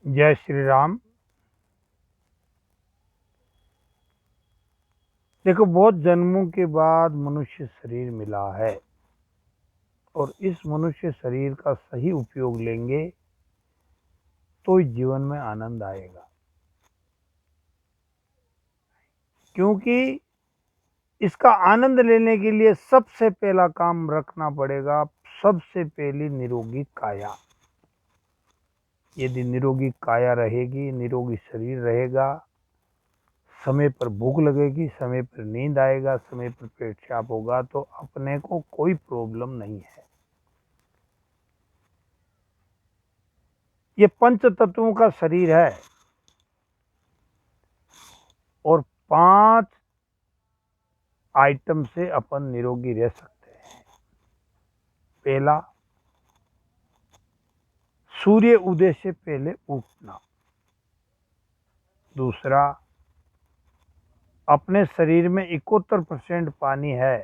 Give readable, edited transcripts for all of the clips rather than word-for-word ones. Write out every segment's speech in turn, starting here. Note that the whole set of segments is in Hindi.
जय श्री राम। देखो, बहुत जन्मों के बाद मनुष्य शरीर मिला है और इस मनुष्य शरीर का सही उपयोग लेंगे तो इस जीवन में आनंद आएगा। क्योंकि इसका आनंद लेने के लिए सबसे पहला काम रखना पड़ेगा, सबसे पहली निरोगी काया। यदि निरोगी काया रहेगी, निरोगी शरीर रहेगा, समय पर भूख लगेगी, समय पर नींद आएगा, समय पर पेट साफ होगा, तो अपने को कोई प्रॉब्लम नहीं है। ये पंच तत्वों का शरीर है और 5 आइटम से अपन निरोगी रह सकते हैं। पहला, सूर्य उदय से पहले उठना। दूसरा, अपने शरीर में 71% पानी है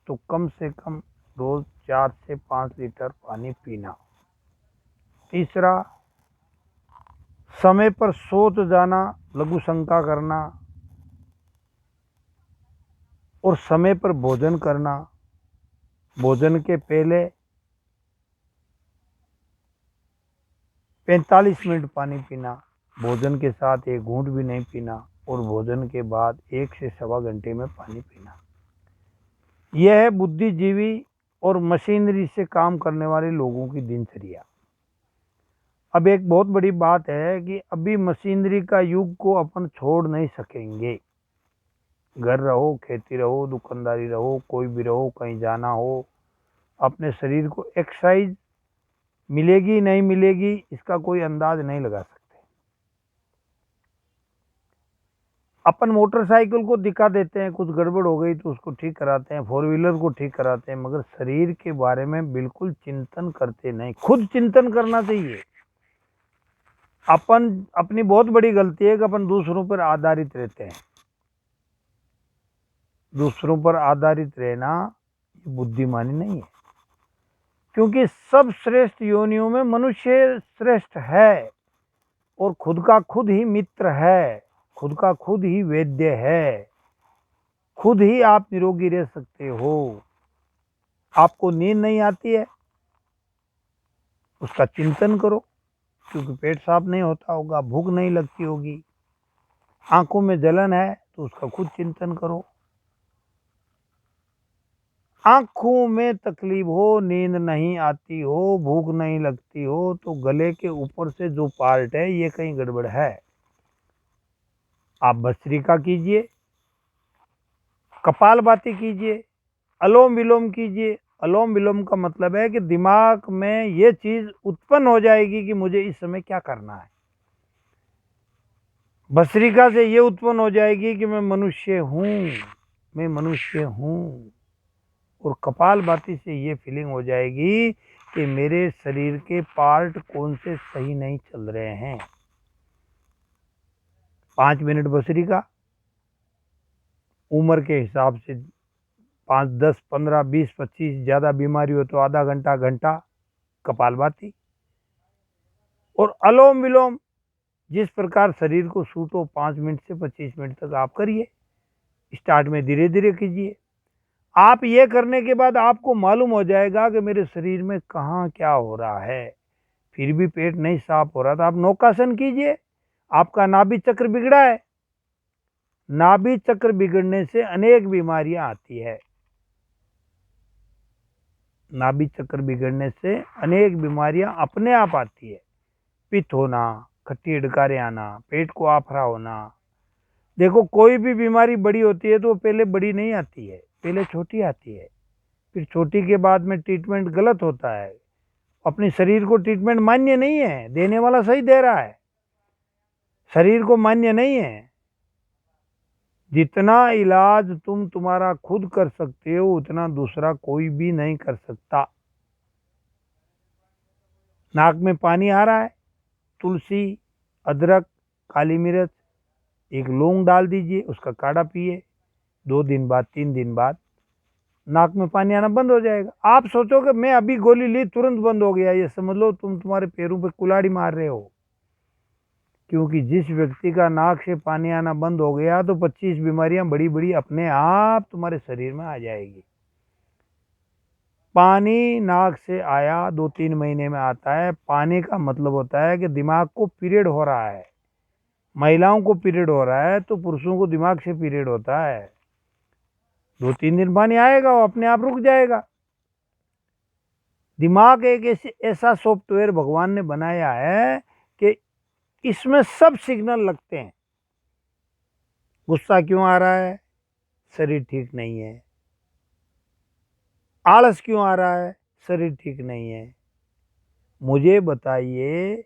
तो कम से कम रोज 4 से 5 लीटर पानी पीना। तीसरा, समय पर सोच जाना, लघु शंका करना और समय पर भोजन करना। भोजन के पहले 45 मिनट पानी पीना, भोजन के साथ एक घूंट भी नहीं पीना और भोजन के बाद 1 से सवा घंटे में पानी पीना। यह है बुद्धिजीवी और मशीनरी से काम करने वाले लोगों की दिनचर्या। अब एक बहुत बड़ी बात है कि अभी मशीनरी का युग को अपन छोड़ नहीं सकेंगे। घर रहो, खेती रहो, दुकानदारी रहो, कोई भी रहो, कहीं जाना हो, अपने शरीर को एक्सरसाइज मिलेगी नहीं मिलेगी इसका कोई अंदाज नहीं लगा सकते। अपन मोटरसाइकिल को दिखा देते हैं, कुछ गड़बड़ हो गई तो उसको ठीक कराते हैं, 4 व्हीलर को ठीक कराते हैं, मगर शरीर के बारे में बिल्कुल चिंतन करते नहीं। खुद चिंतन करना चाहिए। अपन अपनी बहुत बड़ी गलती है कि अपन दूसरों पर आधारित रहते हैं। दूसरों पर आधारित रहना ये बुद्धिमानी नहीं है, क्योंकि सब श्रेष्ठ योनियों में मनुष्य श्रेष्ठ है और खुद का खुद ही मित्र है, खुद का खुद ही वैद्य है। खुद ही आप निरोगी रह सकते हो। आपको नींद नहीं आती है, उसका चिंतन करो, क्योंकि पेट साफ नहीं होता होगा, भूख नहीं लगती होगी, आंखों में जलन है तो उसका खुद चिंतन करो। आंखों में तकलीफ हो, नींद नहीं आती हो, भूख नहीं लगती हो, तो गले के ऊपर से जो पार्ट है ये कहीं गड़बड़ है। आप भस्त्रिका कीजिए, कपालभाति कीजिए, अलोम विलोम कीजिए। अलोम विलोम का मतलब है कि दिमाग में ये चीज उत्पन्न हो जाएगी कि मुझे इस समय क्या करना है। भस्त्रिका से ये उत्पन्न हो जाएगी कि मैं मनुष्य हूँ, मैं मनुष्य हूँ। और कपालभाति से ये फीलिंग हो जाएगी कि मेरे शरीर के पार्ट कौन से सही नहीं चल रहे हैं। 5 मिनट भस्त्रिका, उम्र के हिसाब से 5, 10, 15, 20, 25, ज़्यादा बीमारी हो तो आधा घंटा, घंटा कपालभाति। और अलोम विलोम जिस प्रकार शरीर को सूट हो 5 मिनट से 25 मिनट तक आप करिए। स्टार्ट में धीरे धीरे कीजिए। आप ये करने के बाद आपको मालूम हो जाएगा कि मेरे शरीर में कहाँ क्या हो रहा है। फिर भी पेट नहीं साफ हो रहा तो आप नौकासन कीजिए। आपका नाभि चक्र बिगड़ा है, नाभि चक्र बिगड़ने से अनेक बीमारियां आती है। नाभि चक्र बिगड़ने से अनेक बीमारियां अपने आप आती है। पित्त होना, खट्टी डकारें आना, पेट को आफरा होना। देखो, कोई भी बीमारी बड़ी होती है तो वो पहले बड़ी नहीं आती है, पहले छोटी आती है। फिर छोटी के बाद में ट्रीटमेंट गलत होता है। अपने शरीर को ट्रीटमेंट मान्य नहीं है, देने वाला सही दे रहा है, शरीर को मान्य नहीं है। जितना इलाज तुम तुम्हारा खुद कर सकते हो उतना दूसरा कोई भी नहीं कर सकता। नाक में पानी आ रहा है, तुलसी, अदरक, काली मिर्च, एक लौंग डाल दीजिए, उसका काढ़ा पिए। 2 दिन बाद, 3 दिन बाद नाक में पानी आना बंद हो जाएगा। आप सोचोगे मैं अभी गोली ली तुरंत बंद हो गया, ये समझ लो तुम्हारे पैरों पे कुल्हाड़ी मार रहे हो। क्योंकि जिस व्यक्ति का नाक से पानी आना बंद हो गया तो 25 बीमारियां बड़ी बड़ी अपने आप तुम्हारे शरीर में आ जाएगी। पानी नाक से आया 2-3 महीने में आता है। पानी का मतलब होता है कि दिमाग को पीरियड हो रहा है। महिलाओं को पीरियड हो रहा है तो पुरुषों को दिमाग से पीरियड होता है। 2-3 दिन पानी आएगा, वो अपने आप रुक जाएगा। दिमाग एक ऐसा सॉफ्टवेयर भगवान ने बनाया है कि इसमें सब सिग्नल लगते हैं। गुस्सा क्यों आ रहा है? शरीर ठीक नहीं है। आलस क्यों आ रहा है? शरीर ठीक नहीं है। मुझे बताइए,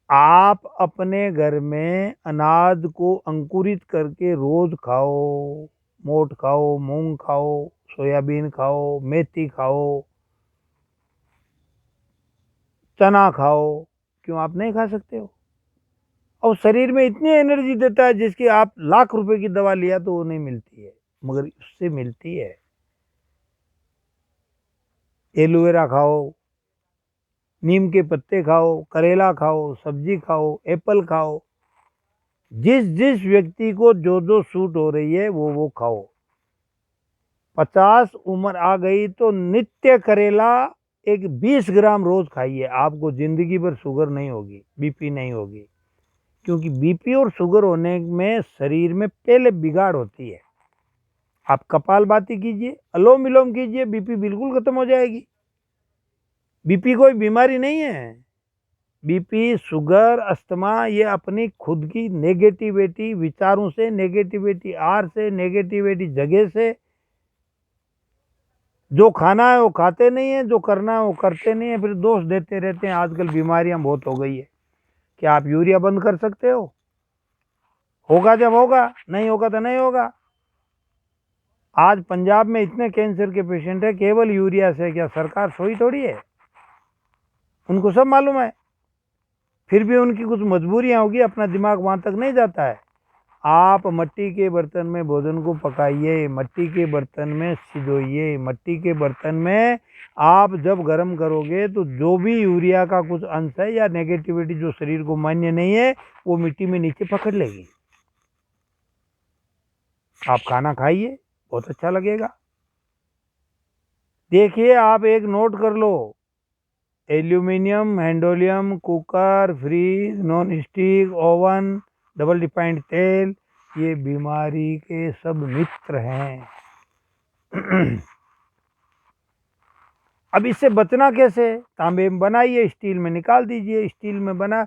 आप अपने घर में अनाज को अंकुरित करके रोज खाओ, मोठ खाओ, मूंग खाओ, सोयाबीन खाओ, मेथी खाओ, चना खाओ, क्यों आप नहीं खा सकते हो? और शरीर में इतनी एनर्जी देता है जिसकी आप लाख रुपए की दवा लिया तो वो नहीं मिलती है, मगर उससे मिलती है। एलोवेरा खाओ, नीम के पत्ते खाओ, करेला खाओ, सब्जी खाओ, एप्पल खाओ। जिस जिस व्यक्ति को जो जो सूट हो रही है वो खाओ। 50 उम्र आ गई तो नित्य करेला एक 20 ग्राम रोज खाइए। आपको जिंदगी भर शुगर नहीं होगी, बीपी नहीं होगी। क्योंकि बीपी और शुगर होने में शरीर में पहले बिगाड़ होती है। आप कपालभाति कीजिए, अनुलोम विलोम कीजिए, बीपी बिल्कुल खत्म हो जाएगी। बीपी कोई बीमारी नहीं है। बीपी, शुगर, अस्थमा ये अपनी खुद की नेगेटिविटी विचारों से, नेगेटिविटी आर से, नेगेटिविटी जगह से, जो खाना है वो खाते नहीं है, जो करना है वो करते नहीं है, फिर दोष देते रहते हैं। आजकल बीमारियां बहुत हो गई है। क्या आप यूरिया बंद कर सकते हो? होगा जब होगा, नहीं होगा तो नहीं होगा। आज पंजाब में इतने कैंसर के पेशेंट है केवल यूरिया से। क्या सरकार सोई थोड़ी है? उनको सब मालूम है। फिर भी उनकी कुछ मजबूरियां होगी, अपना दिमाग वहां तक नहीं जाता है। आप मट्टी के बर्तन में भोजन को पकाइए, मट्टी के बर्तन में सिजोइए। मट्टी के बर्तन में आप जब गर्म करोगे तो जो भी यूरिया का कुछ अंश है या नेगेटिविटी जो शरीर को मान्य नहीं है वो मिट्टी में नीचे पकड़ लेगी। आप खाना खाइए, बहुत अच्छा लगेगा। देखिए, आप एक नोट कर लो, aluminium, Hindalium, cooker, fridge, non stick, oven, double refined तेल, ये बीमारी के सब मित्र हैं। अब इससे बचना कैसे? तांबे में बनाइए, स्टील में निकाल दीजिए। स्टील में बना,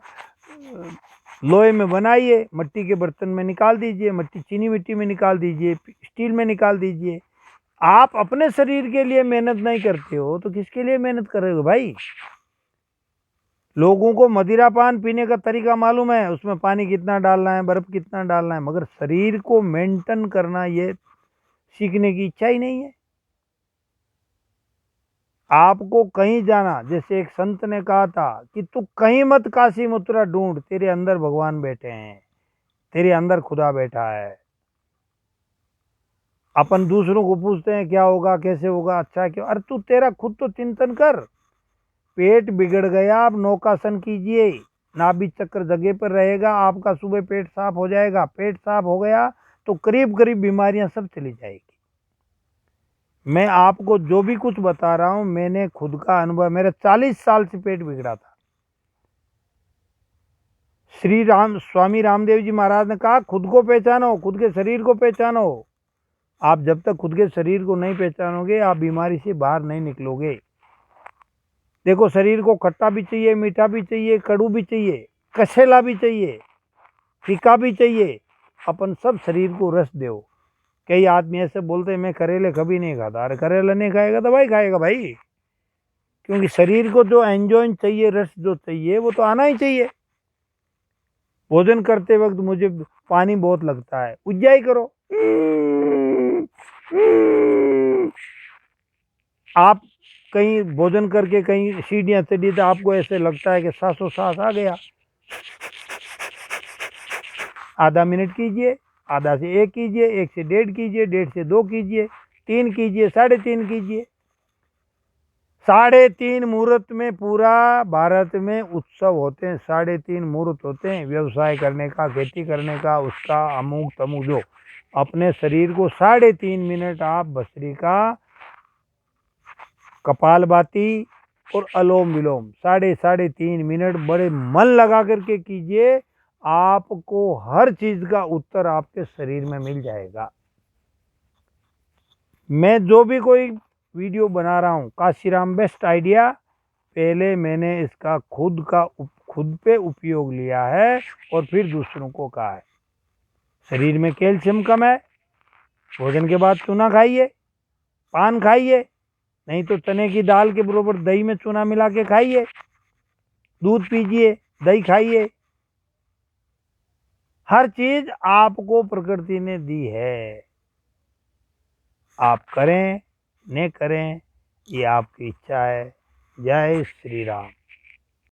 लोहे में बनाइए, मट्टी के बर्तन में निकाल दीजिए। मट्टी चीनी मिट्टी में निकाल दीजिए, स्टील में निकाल दीजिए। आप अपने शरीर के लिए मेहनत नहीं करते हो तो किसके लिए मेहनत करोगे भाई? लोगों को मदिरा पान पीने का तरीका मालूम है, उसमें पानी कितना डालना है, बर्फ कितना डालना है, मगर शरीर को मेंटेन करना ये सीखने की इच्छा ही नहीं है। आपको कहीं जाना, जैसे एक संत ने कहा था कि तू कहीं मत काशी मथुरा ढूंढ, तेरे अंदर भगवान बैठे हैं, तेरे अंदर खुदा बैठा है। अपन दूसरों को पूछते हैं क्या होगा, कैसे होगा, अच्छा क्यों? अरे तू तेरा खुद तो चिंतन कर। पेट बिगड़ गया, आप नौकासन कीजिए, नाभि चक्र जगह पर रहेगा, आपका सुबह पेट साफ हो जाएगा। पेट साफ हो गया तो करीब करीब बीमारियां सब चली जाएगी। मैं आपको जो भी कुछ बता रहा हूं मैंने खुद का अनुभव, मेरा 40 साल से पेट बिगड़ा था। श्री राम स्वामी रामदेव जी महाराज ने कहा खुद को पहचानो, खुद के शरीर को पहचानो। आप जब तक खुद के शरीर को नहीं पहचानोगे आप बीमारी से बाहर नहीं निकलोगे। देखो, शरीर को खट्टा भी चाहिए, मीठा भी चाहिए, कड़ू भी चाहिए, कसेला भी चाहिए, फीका भी चाहिए। अपन सब शरीर को रस दो। कई आदमी ऐसे बोलते हैं मैं करेले कभी नहीं खाता। अरे करेला नहीं खाएगा तो भाई खाएगा भाई, क्योंकि शरीर को जो एंजॉय चाहिए, रस जो चाहिए वो तो आना ही चाहिए। भोजन करते वक्त मुझे पानी बहुत लगता है, उज्जाई करो। आप कहीं भोजन करके कहीं सीढ़ियां चढ़ी तो आपको ऐसे लगता है कि सांसों सांस आ गया। आधा मिनट कीजिए, आधा से 1 कीजिए, 1 से 1.5 कीजिए, 1.5 से 2 कीजिए, 3 कीजिए, 3.5 कीजिए। 3.5 मुहूर्त में पूरा भारत में उत्सव होते हैं। 3.5 मुहूर्त होते हैं व्यवसाय करने का, खेती करने का, उसका अमुक तमुक जो। अपने शरीर को 3.5 मिनट आप भस्त्रिका, कपालभाति और अलोम विलोम 3.5 मिनट बड़े मन लगा करके कीजिए। आपको हर चीज का उत्तर आपके शरीर में मिल जाएगा। मैं जो भी कोई वीडियो बना रहा हूँ काशीराम बेस्ट आइडिया, पहले मैंने इसका खुद पे उपयोग लिया है और फिर दूसरों को कहा है। शरीर में कैल्शियम कम है, भोजन के बाद चूना खाइए, पान खाइए, नहीं तो चने की दाल के बरोबर दही में चूना मिला के खाइए, दूध पीजिए, दही खाइए। हर चीज आपको प्रकृति ने दी है, आप करें न करें ये आपकी इच्छा है। जय श्री राम।